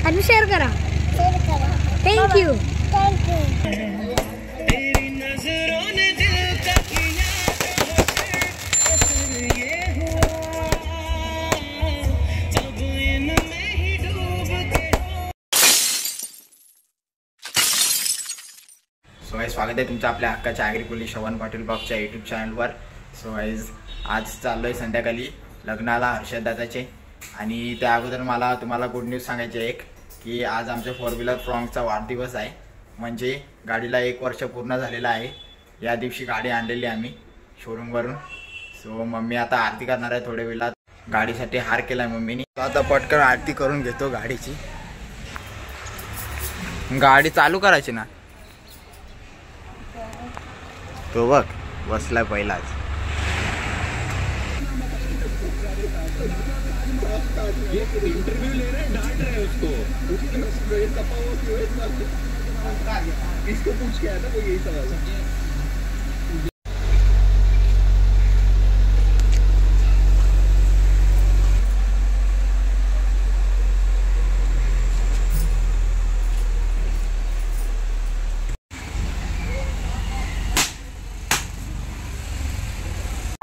आणि शेअर करा. Thank you. So guys, स्वागत आहे तुमचं आपल्या हक्काच्या ॲग्रिकुली श्रवण पाटील ब्लॉगच्या यूट्यूब चॅनलवर. सो गाइस, आज चाललो आहे संध्याकाळी लग्नाला हर्षद दादाचे. आणि त्या अगोदर मला तुम्हाला गुड न्यूज सांगायची आहे की आज आमच्या 4 व्हीलर फ्रॉंकचा वाढदिवस आहे. म्हणजे गाडीला 1 वर्ष पूर्ण झालेलं आहे. या दिवशी गाडी आणलेली आम्ही शोरूमवरून. सो मम्मी आता आरती करणार आहे थोड्या वेळात. गाडीसाठी हार केला आहे मम्मीनी. आता पटकन आरती करून घेतो गाडीची. गाडी चालू करायची ना. तो बघ बसलाय पहिलाच. इंटरव्यू ले रहे हैं, डांट रहे हैं उसको. इसको पूछ के आया था वो यही सवाल है.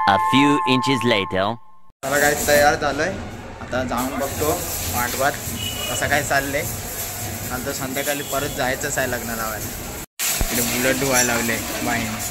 A few inches later. मला काय तयार झालंय. आता जाऊन बघतो वाटवात कसं काय चाललंय. नंतर संध्याकाळी परत जायचंच आहे लग्न लावायला. इकडे बुलेट धुवायला लावले बाईने.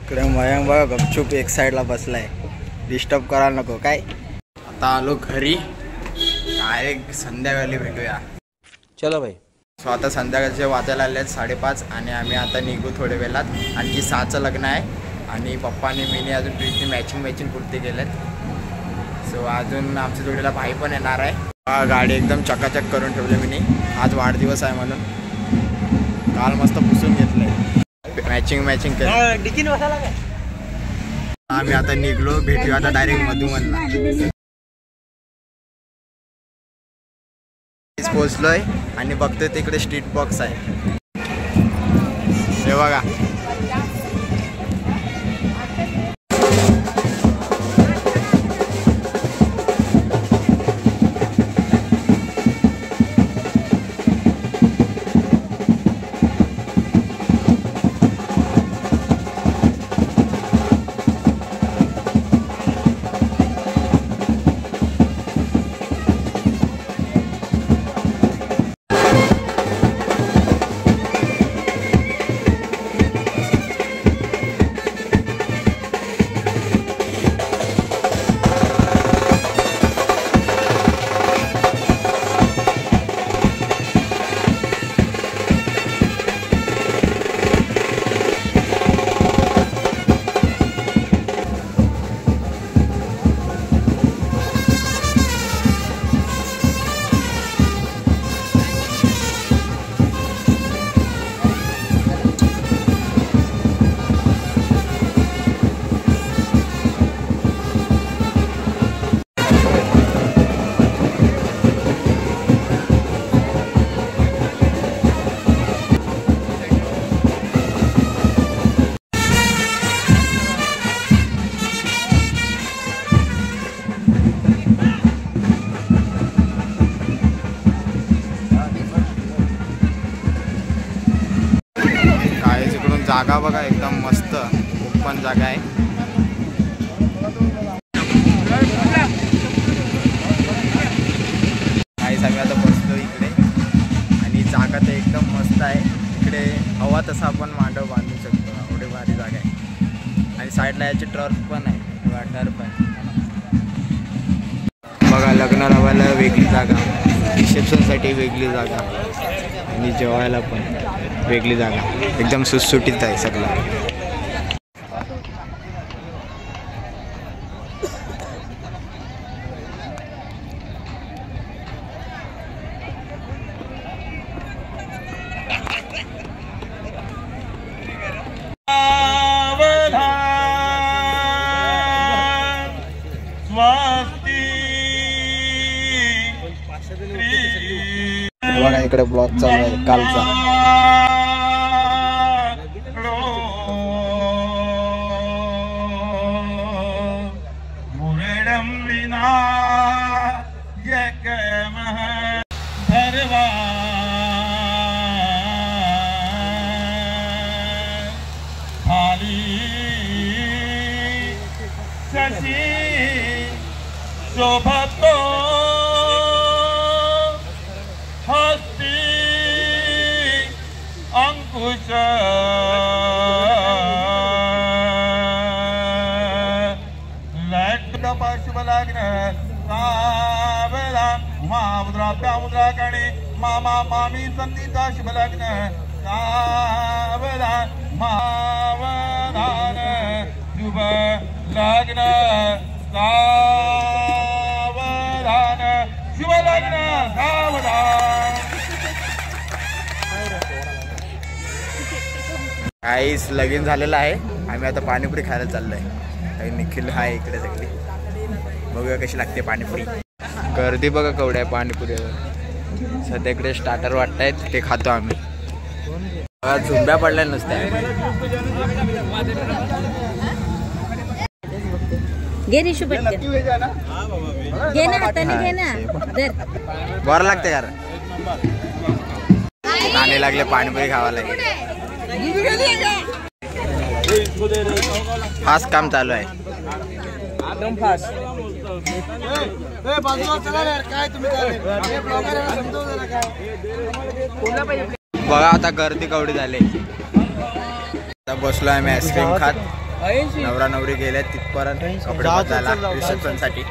इकडे मयंक बघा गपचूप एक साईडला बसलाय. डिस्टर्ब करायला नको काय. आता आलो घरी. डायरेक्ट संध्याकाळी भेटूया. चलो भाई. सो आता संध्याकाळचे वाजायला आले आहेत 5:30 आणि आम्ही आता निघू थोड्या वेळात. आणखी 6चं लग्न आहे आणि पप्पाने मीने अजून ट्रीटने मॅचिंग कुर्ते केलेत. सो अजून आमच्या जोडीला भाई पण येणार आहे. गाडी एकदम चकाचक करून ठेवली मी. आज वाढदिवस आहे म्हणून. काल मस्त पुसून घेतलंय. मॅचिंग केलं. आम्ही आता निघलो, भेटूया आता डायरेक्ट मधुमनला. पोचलोय आणि बघतोय तिकडे स्ट्रीट बॉक्स आहे. हे बघा, जागा बघा एकदम मस्त ओपन जागा आहे. काहीच आम्ही आता बसलो इकडे आणि जागा तर एकदम मस्त आहे. इकडे हवा तसा आपण मांडव बांधू शकतो, एवढी भारी जागा आहे. आणि साईडला याची टर्फ पण आहे, टर्फ आहे बघा. लग्न लावायला वेगळी जागा, रिसेप्शनसाठी वेगळी जागा आणि जेवायला पण वेगळी जागा. एकदम सुटसुटीत आहे सगळं. बघा इकडे ब्लॉक चालू आहे कालचा. शोभतो हस्ती अंकुश शुभ लग्न सावला उमामुद्रा प्यामुद्रा गणे मामा मामी संधीचा शुभ लग्न सावला मावधान शुभ लग्न सावधान शुभ लग्न सावधान. काहीच लगीन झालेलं आहे. आम्ही आता पाणीपुरी खायला चाललोय. काही निखिल आहे इकडे सगळी. बघूया कशी लागते पाणीपुरी. गर्दी बघा केवढी आहे पाणीपुरीवर. सध्या इकडे स्टार्टर वाटतायत, ते खातो आम्ही. झुंब्या पडल्या नसत्या. घे रिशू पटकन घे ना, हाताने घे ना. बरं लागते यार. खाणे लागले पाणीपुरी खावा लागेल. फास्ट काम चालू आहे. बघा आता गर्दी केवढी झाली. आता बसलो आम्ही आईस्क्रीम खात. नवरा नवरी गेले तिथपर्यंत कपडे बदलायला रिसेप्शन साठी.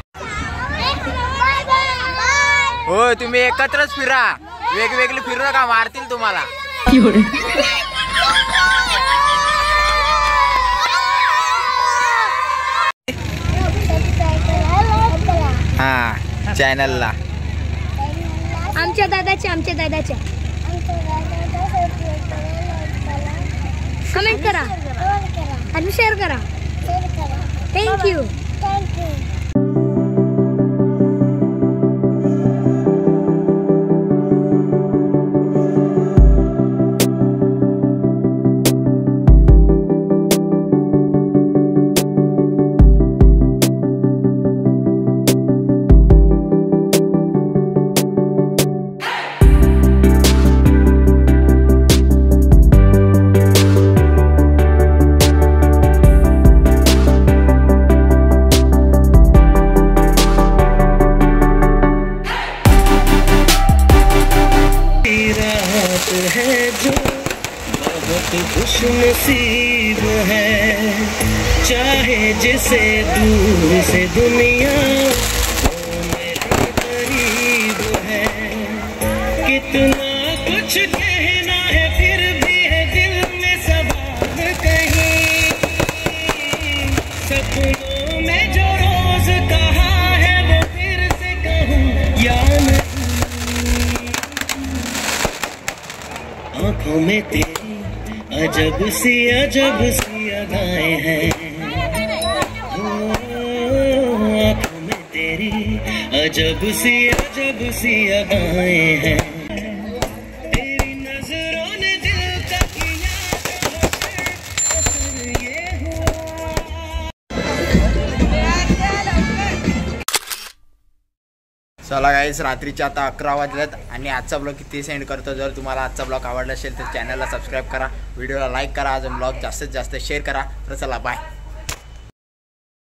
हो तुम्ही एकत्रच फिरा, वेगवेगळी फिरू नका, मारतील तुम्हाला. हा चॅनलला आमच्या दादाच्या कमेंट करा आणि शेअर करा. थँक्यू. खुशनसीब है चाहे जिसे दूर से दुनिया वो मेरे करीब है. कितना कुछ कहना है फिर भी है दिल में सवाल कहीं. सपनों में जो रोज कहा है वो फिर से कहूँ या नहीं. आंखों में तेरी अजब सी अदाएं हैं. आँखों में तेरी अजब सी अदाएं हैं. तेरी नजरों ने दिल का किया असर ये हुआ. चला गाईस, रात्रीचे आता 11 वाजलेत आणि आजचा ब्लॉग किती सेंड करतो. जर तुम्हाला आजचा ब्लॉग आवडला असेल तर चॅनलला सबस्क्राईब करा, व्हिडिओला लाईक करा, अजून ब्लॉग जास्तीत जास्त शेअर करा. तर चला बाय.